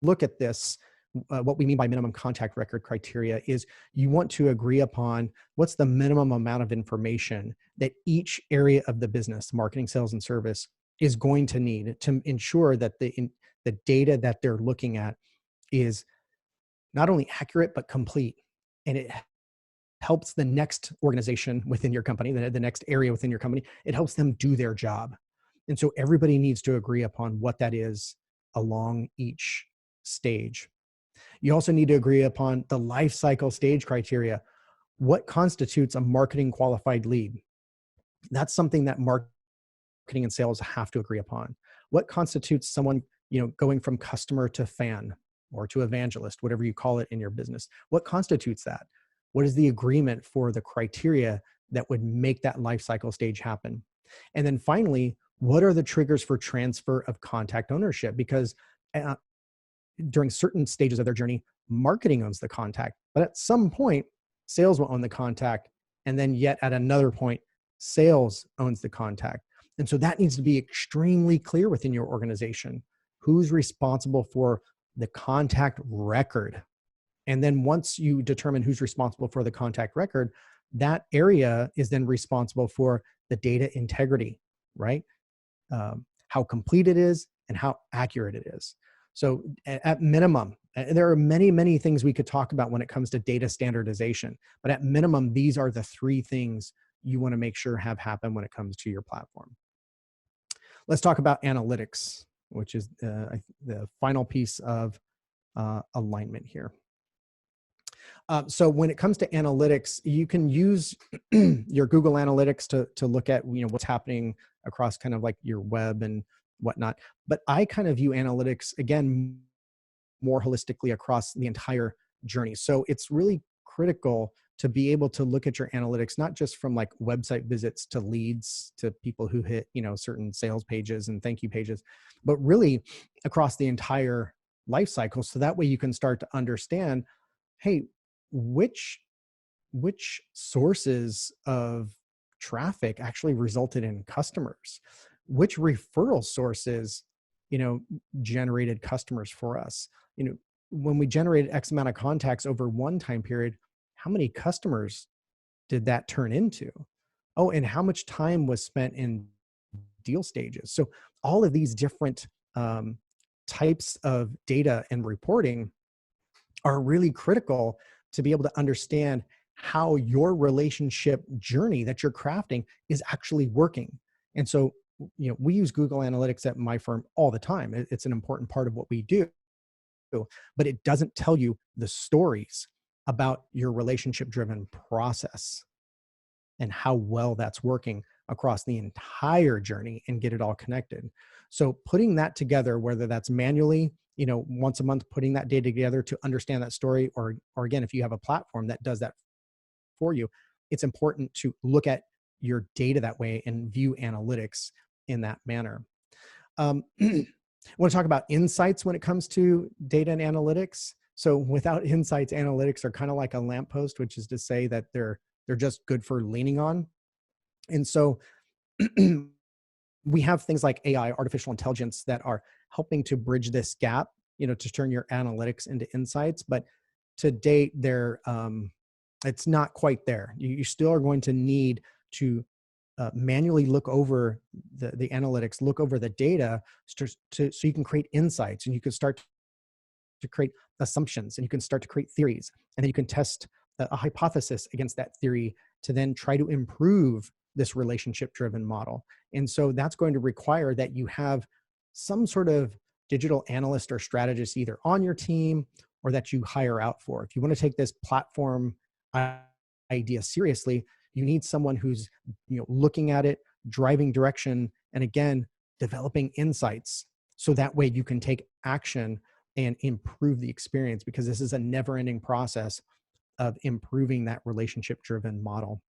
look at this, what we mean by minimum contact record criteria is you want to agree upon what's the minimum amount of information that each area of the business, marketing, sales, and service, is going to need to ensure that the data that they're looking at is not only accurate, but complete. And it helps the next organization within your company, the next area within your company, it helps them do their job. And so everybody needs to agree upon what that is along each stage. You also need to agree upon the life cycle stage criteria. What constitutes a marketing qualified lead? That's something that marketing and sales have to agree upon. What constitutes someone, going from customer to fan or to evangelist, whatever you call it in your business? What constitutes that? What is the agreement for the criteria that would make that life cycle stage happen? And then finally, what are the triggers for transfer of contact ownership? Because during certain stages of their journey, marketing owns the contact, but at some point, sales will own the contact. And then yet at another point, sales owns the contact. And so that needs to be extremely clear within your organization. Who's responsible for the contact record? And then once you determine who's responsible for the contact record, that area is then responsible for the data integrity, right? How complete it is and how accurate it is. So at minimum, there are many, many things we could talk about when it comes to data standardization, but at minimum, these are the three things you want to make sure have happen when it comes to your platform. Let's talk about analytics, which is the final piece of alignment here. So when it comes to analytics, you can use your Google Analytics to look at what's happening across kind of like your web and whatnot. But I kind of view analytics, again, more holistically across the entire journey. So it's really critical to be able to look at your analytics, not just from like website visits to leads to people who hit, certain sales pages and thank you pages, but really across the entire life cycle. So that way you can start to understand, hey, which sources of traffic actually resulted in customers, which referral sources, generated customers for us. When we generated X amount of contacts over one time period, how many customers did that turn into? Oh, and how much time was spent in deal stages? So all of these different types of data and reporting are really critical to be able to understand how your relationship journey that you're crafting is actually working. And so, we use Google Analytics at my firm all the time. It's an important part of what we do, but it doesn't tell you the stories about your relationship driven process and how well that's working across the entire journey and get it all connected. So putting that together, whether that's manually, once a month, putting that data together to understand that story, or again, if you have a platform that does that for you, it's important to look at your data that way and view analytics in that manner. I want to talk about insights when it comes to data and analytics. So without insights, analytics are kind of like a lamppost, which is to say that they're just good for leaning on. And so we have things like AI, artificial intelligence, that are helping to bridge this gap, to turn your analytics into insights. But to date, it's not quite there. You still are going to need to manually look over the analytics, look over the data so you can create insights, and you can start to create assumptions, and you can start to create theories, and then you can test a hypothesis against that theory to then try to improve this relationship driven model. And so that's going to require that you have some sort of digital analyst or strategist either on your team or that you hire out for. If you want to take this platform idea seriously, you need someone who's looking at it, driving direction, and again, developing insights. So that way you can take action and improve the experience, because this is a never-ending process of improving that relationship-driven model.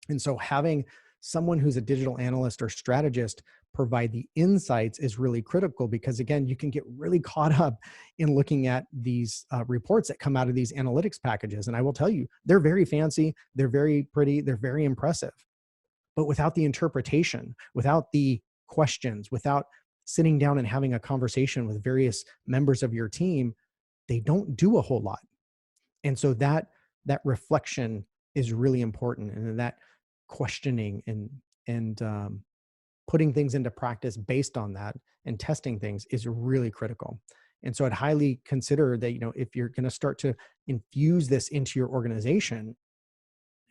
And so having someone who's a digital analyst or strategist provide the insights is really critical, because again, you can get really caught up in looking at these reports that come out of these analytics packages. And I will tell you, they're very fancy, they're very pretty, they're very impressive. But without the interpretation, without the questions, without sitting down and having a conversation with various members of your team, they don't do a whole lot. And so that reflection is really important, and that questioning and putting things into practice based on that and testing things is really critical. And so I'd highly consider that, if you're going to start to infuse this into your organization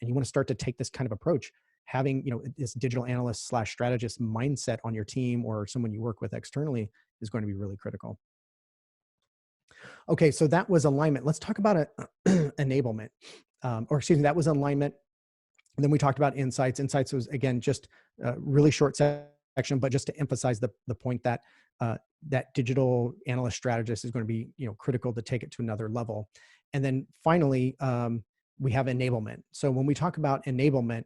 and you want to start to take this kind of approach, having, this digital analyst slash strategist mindset on your team or someone you work with externally is going to be really critical. Okay, so that was alignment. Let's talk about enablement. Or excuse me, that was alignment. And then we talked about insights. Insights was, again, just a really short section, but just to emphasize the point that that digital analyst strategist is going to be, critical to take it to another level. And then finally, we have enablement. So when we talk about enablement,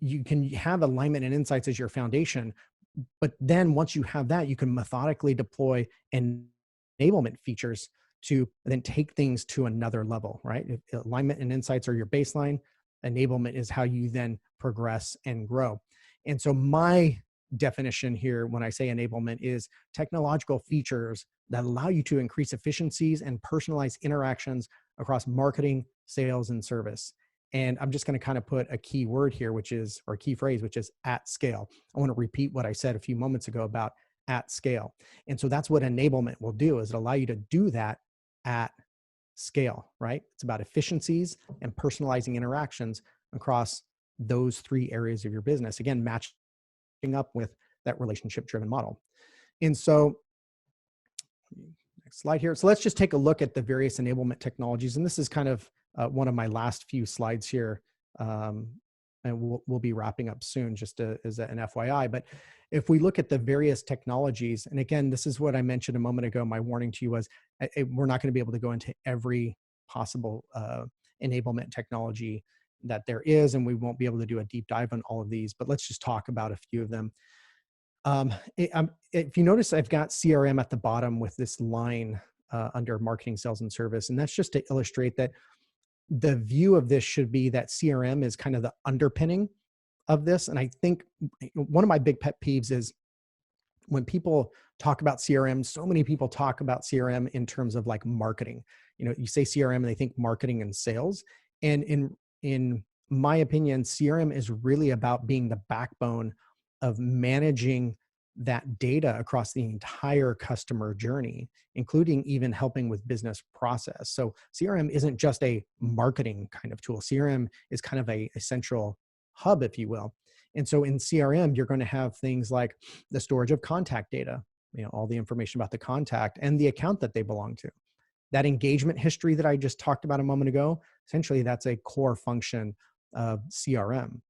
you can have alignment and insights as your foundation, but then once you have that, you can methodically deploy enablement features to then take things to another level, right? If alignment and insights are your baseline, enablement is how you then progress and grow. And so my definition here when I say enablement is technological features that allow you to increase efficiencies and personalize interactions across marketing, sales, and service. And I'm just going to kind of put a key word here, or a key phrase, which is at scale. I want to repeat what I said a few moments ago about at scale. And so that's what enablement will do, is it allow you to do that at scale, right? It's about efficiencies and personalizing interactions across those three areas of your business. Again, matching up with that relationship-driven model. And so, next slide here. So let's just take a look at the various enablement technologies. And this is kind of one of my last few slides here. And we'll be wrapping up soon, just as an FYI. But if we look at the various technologies, and again, this is what I mentioned a moment ago, my warning to you was we're not going to be able to go into every possible enablement technology that there is, and we won't be able to do a deep dive on all of these, but let's just talk about a few of them. If you notice, I've got CRM at the bottom with this line under marketing, sales, and service, and that's just to illustrate that the view of this should be that CRM is kind of the underpinning of this. And I think one of my big pet peeves is when people talk about CRM, so many people talk about CRM in terms of like marketing. You say CRM and they think marketing and sales. And in my opinion, CRM is really about being the backbone of managing that data across the entire customer journey, including even helping with business process. So CRM isn't just a marketing kind of tool. CRM is kind of a central hub, if you will. And so in CRM, you're going to have things like the storage of contact data, all the information about the contact and the account that they belong to. That engagement history that I just talked about a moment ago, essentially that's a core function of CRM.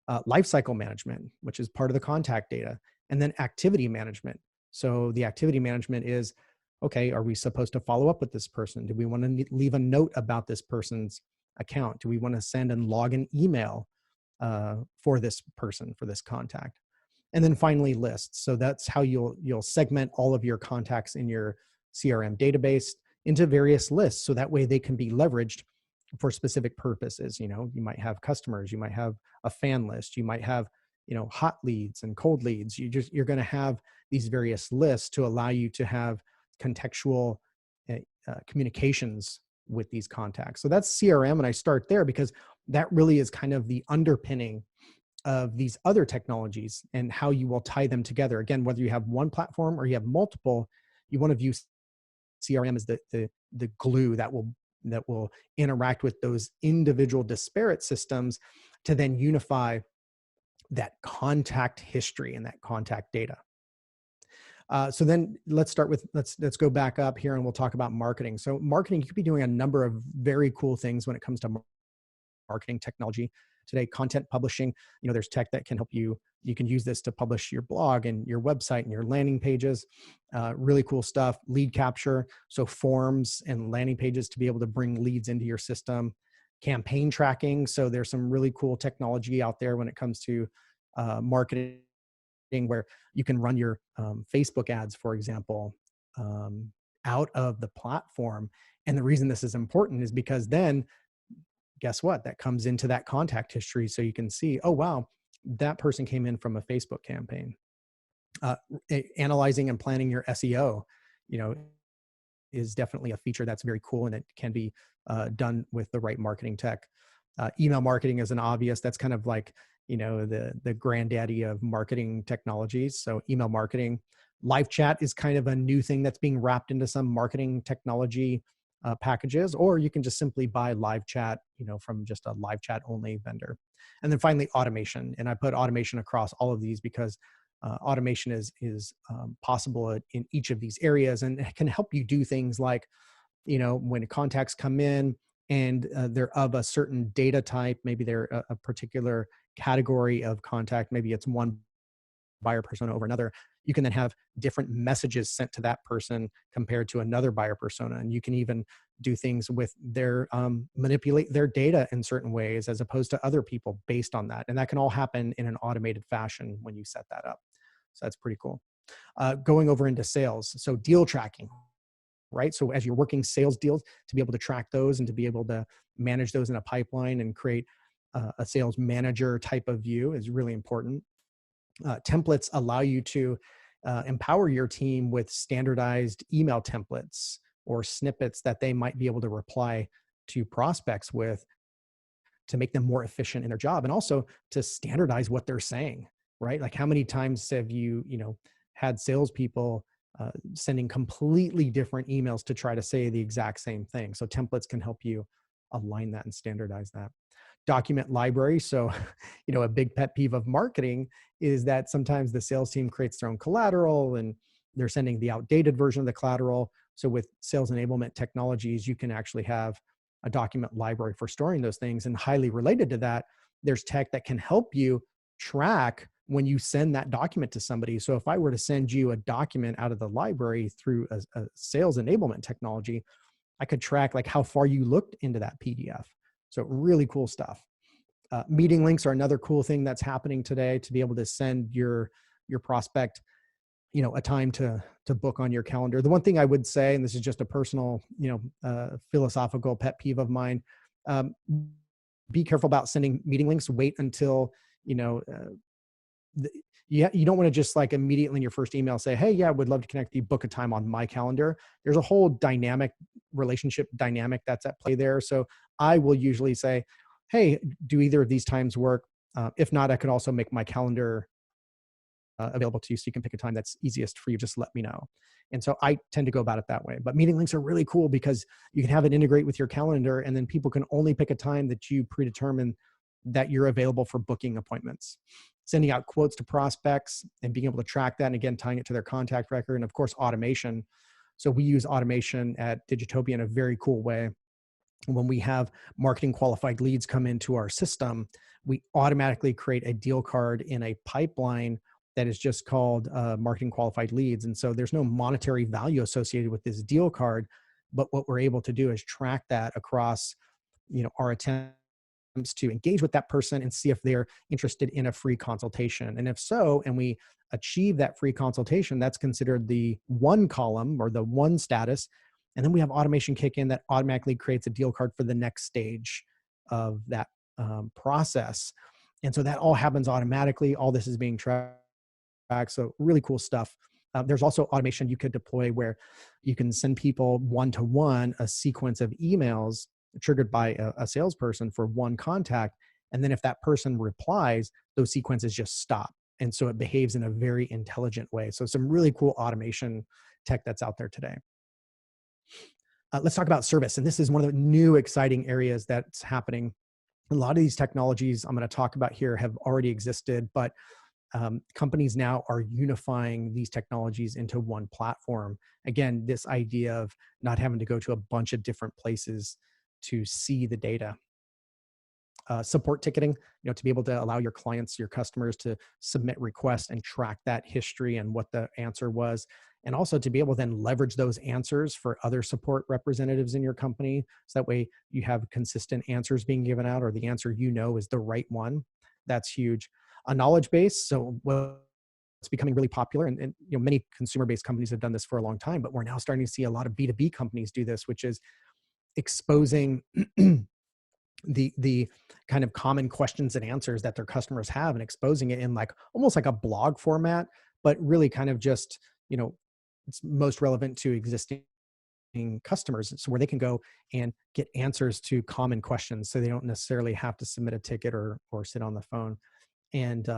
Lifecycle management, which is part of the contact data, and then activity management. So the activity management is, okay, are we supposed to follow up with this person? Do we want to leave a note about this person's account? Do we want to send and log an email for this person, for this contact? And then finally, lists. So that's how you'll segment all of your contacts in your CRM database into various lists, so that way they can be leveraged for specific purposes. You might have customers, you might have a fan list, you might have hot leads and cold leads. You're going to have these various lists to allow you to have contextual communications with these contacts. So that's CRM, and I start there because that really is kind of the underpinning of these other technologies and how you will tie them together. Again, whether you have one platform or you have multiple, you want to view CRM as the glue that will interact with those individual disparate systems to then unify that contact history and that contact data. So then let's go back up here and we'll talk about marketing. So marketing, you could be doing a number of very cool things when it comes to marketing technology today. Content publishing, there's tech that can help you. You can use this to publish your blog and your website and your landing pages. Really cool stuff. Lead capture, so forms and landing pages to be able to bring leads into your system. Campaign tracking, so there's some really cool technology out there when it comes to marketing, where you can run your Facebook ads, for example, out of the platform. And the reason this is important is because then, guess what? That comes into that contact history, so you can see, oh wow, that person came in from a Facebook campaign. Analyzing and planning your SEO, is definitely a feature that's very cool, and it can be done with the right marketing tech. Email marketing is an obvious. That's kind of like, the granddaddy of marketing technologies. So email marketing. Live chat is kind of a new thing that's being wrapped into some marketing technology packages, or you can just simply buy live chat, from just a live chat only vendor. And then finally, automation. And I put automation across all of these because automation is possible in each of these areas, and it can help you do things like, when contacts come in and they're of a certain data type, maybe they're a particular category of contact, maybe it's one buyer persona over another, you can then have different messages sent to that person compared to another buyer persona. And you can even do things with their manipulate their data in certain ways as opposed to other people based on that. And that can all happen in an automated fashion when you set that up. So that's pretty cool. Going over into sales. So deal tracking, right? So as you're working sales deals, to be able to track those and to be able to manage those in a pipeline and create a sales manager type of view is really important. Templates allow you to empower your team with standardized email templates or snippets that they might be able to reply to prospects with to make them more efficient in their job, and also to standardize what they're saying, right? Like how many times have you, had salespeople sending completely different emails to try to say the exact same thing? So templates can help you align that and standardize that. Document library. So, a big pet peeve of marketing is that sometimes the sales team creates their own collateral and they're sending the outdated version of the collateral. So with sales enablement technologies, you can actually have a document library for storing those things. And highly related to that, there's tech that can help you track when you send that document to somebody. So if I were to send you a document out of the library through a sales enablement technology, I could track like how far you looked into that PDF. So really cool stuff. Meeting links are another cool thing that's happening today, to be able to send your prospect, a time to book on your calendar. The one thing I would say, and this is just a personal, philosophical pet peeve of mine, be careful about sending meeting links. Wait until, you don't want to just like immediately in your first email say, hey, yeah, I would love to connect you, book a time on my calendar. There's a whole relationship dynamic that's at play there. So I will usually say, hey, do either of these times work? If not, I could also make my calendar available to you so you can pick a time that's easiest for you. Just let me know. And so I tend to go about it that way. But meeting links are really cool because you can have it integrate with your calendar, and then people can only pick a time that you predetermine that you're available for booking appointments. Sending out quotes to prospects and being able to track that, and again, tying it to their contact record, and of course, automation. So we use automation at Digitopia in a very cool way. When we have marketing qualified leads come into our system, we automatically create a deal card in a pipeline that is just called marketing qualified leads. And so there's no monetary value associated with this deal card, but what we're able to do is track that across, our attempts to engage with that person and see if they're interested in a free consultation. And if so, and we achieve that free consultation, that's considered the one column or the one status. And then we have automation kick in that automatically creates a deal card for the next stage of that process. And so that all happens automatically. All this is being tracked. So really cool stuff. There's also automation you could deploy where you can send people one-to-one a sequence of emails triggered by a salesperson for one contact. And then if that person replies, those sequences just stop. And so it behaves in a very intelligent way. So some really cool automation tech that's out there today. Let's talk about service. And this is one of the new exciting areas that's happening. A lot of these technologies I'm going to talk about here have already existed, but companies now are unifying these technologies into one platform. Again, this idea of not having to go to a bunch of different places to see the data. Support ticketing, to be able to allow your clients, your customers to submit requests and track that history and what the answer was. And also to be able to then leverage those answers for other support representatives in your company. So that way you have consistent answers being given out, or the answer is the right one. That's huge. A knowledge base. So it's becoming really popular, and many consumer-based companies have done this for a long time, but we're now starting to see a lot of B2B companies do this, which is exposing the kind of common questions and answers that their customers have, and exposing it in like almost like a blog format, but really kind of just, it's most relevant to existing customers, so where they can go and get answers to common questions, so they don't necessarily have to submit a ticket or sit on the phone. And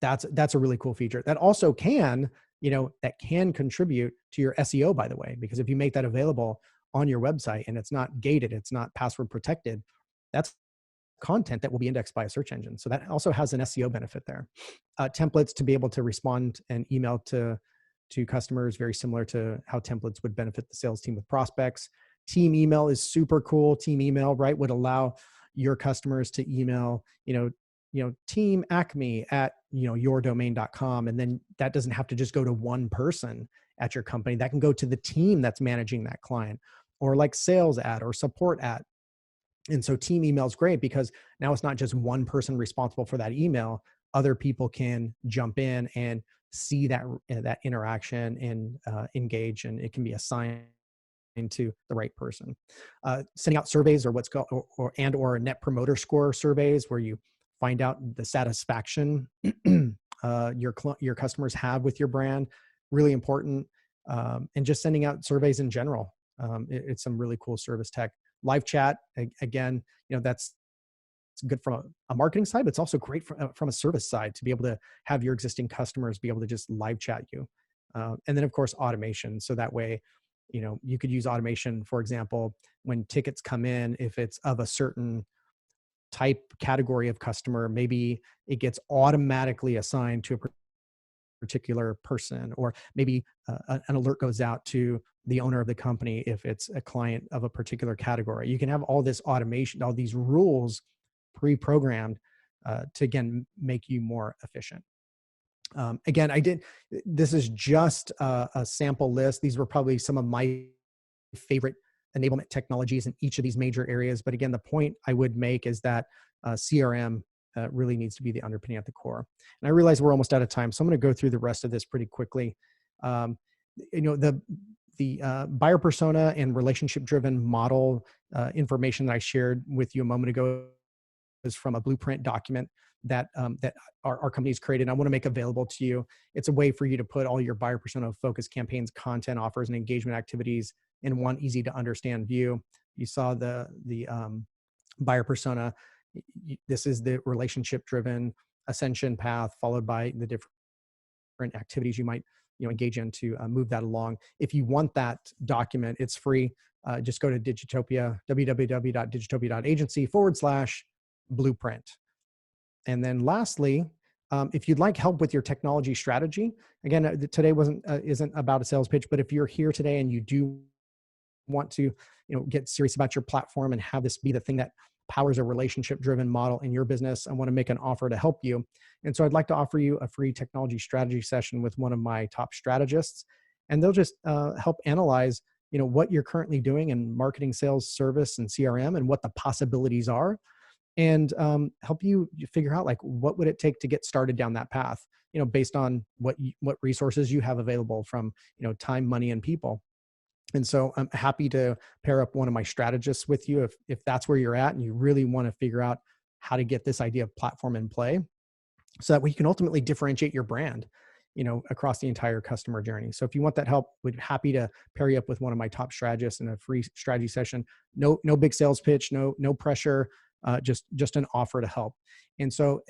that's a really cool feature that also can, that can contribute to your SEO, by the way, because if you make that available on your website and it's not gated, it's not password protected, that's content that will be indexed by a search engine. So that also has an SEO benefit there. Templates to be able to respond and email to customers, very similar to how templates would benefit the sales team with prospects. Team email is super cool. Team email, right, would allow your customers to email, team acme at, yourdomain.com. And then that doesn't have to just go to one person at your company. That can go to the team that's managing that client, or like sales at or support at. And so team email is great because now it's not just one person responsible for that email. Other people can jump in and see that interaction and engage, and it can be assigned to the right person. Sending out surveys, or what's called or net promoter score surveys, where you find out the satisfaction your customers have with your brand, really important. And just sending out surveys in general. It's some really cool service tech. Live chat, again, that's good from a marketing side, but it's also great from a service side to be able to have your existing customers be able to just live chat you. And then, of course, automation. So that way, you could use automation, for example, when tickets come in, if it's of a certain type category of customer, maybe it gets automatically assigned to a particular person, or maybe an alert goes out to the owner of the company if it's a client of a particular category. You can have all this automation, all these rules pre-programmed to, again, make you more efficient. Again, this is just a sample list. These were probably some of my favorite enablement technologies in each of these major areas. But again, the point I would make is that CRM really needs to be the underpinning at the core. And I realize we're almost out of time, so I'm going to go through the rest of this pretty quickly. The buyer persona and relationship-driven model information that I shared with you a moment ago is from a blueprint document that our company's created. I want to make available to you. It's a way for you to put all your buyer persona focused campaigns, content, offers, and engagement activities in one easy to understand view. You saw the buyer persona. This is the relationship-driven ascension path, followed by the different activities you might engage in to move that along. If you want that document, it's free. Just go to Digitopia, www.digitopia.agency/blueprint. And then lastly, if you'd like help with your technology strategy, again, today isn't about a sales pitch, but if you're here today and you do want to get serious about your platform and have this be the thing that powers a relationship-driven model in your business, I want to make an offer to help you. And so I'd like to offer you a free technology strategy session with one of my top strategists, and they'll just help analyze what you're currently doing in marketing, sales, service, and CRM, and what the possibilities are, and help you figure out, like, what would it take to get started down that path, based on what resources you have available from time, money, and people. And so I'm happy to pair up one of my strategists with you if that's where you're at and you really want to figure out how to get this idea of platform in play, so that we can ultimately differentiate your brand, across the entire customer journey. So if you want that help, we'd be happy to pair you up with one of my top strategists in a free strategy session. No big sales pitch, no pressure, just an offer to help. And so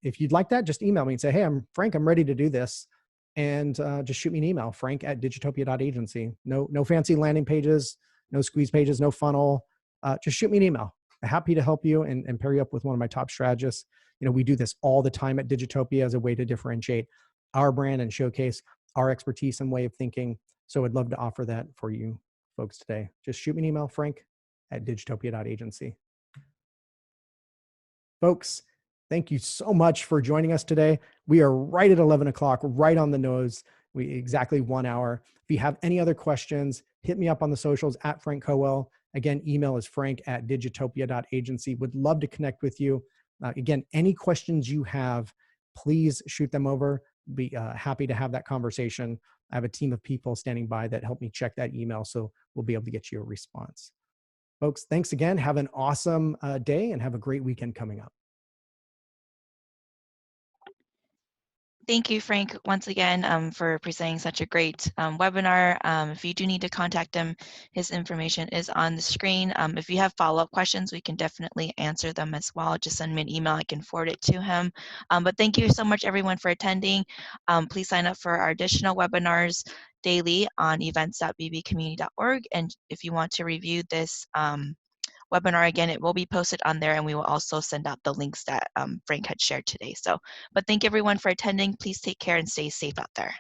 if you'd like that, just email me and say, hey, I'm Frank, I'm ready to do this. And just shoot me an email, frank@digitopia.agency. No fancy landing pages, no squeeze pages, no funnel. Just shoot me an email. I'm happy to help you and pair you up with one of my top strategists. We do this all the time at Digitopia as a way to differentiate our brand and showcase our expertise and way of thinking. So I'd love to offer that for you folks today. Just shoot me an email, frank@digitopia.agency. Folks, thank you so much for joining us today. We are right at 11 o'clock, right on the nose. We exactly 1 hour. If you have any other questions, hit me up on the socials at Frank Cowell. Again, email is frank@digitopia.agency. Would love to connect with you. Again, any questions you have, please shoot them over. Be happy to have that conversation. I have a team of people standing by that help me check that email, so we'll be able to get you a response. Folks, thanks again. Have an awesome day and have a great weekend coming up. Thank you, Frank, once again for presenting such a great webinar. If you do need to contact him, his information is on the screen. If you have follow-up questions, we can definitely answer them as well. Just send me an email. I can forward it to him. But thank you so much, everyone, for attending. Please sign up for our additional webinars daily on events.bbcommunity.org. And if you want to review this webinar again, it will be posted on there, and we will also send out the links that Frank had shared today. But thank everyone for attending. Please take care and stay safe out there.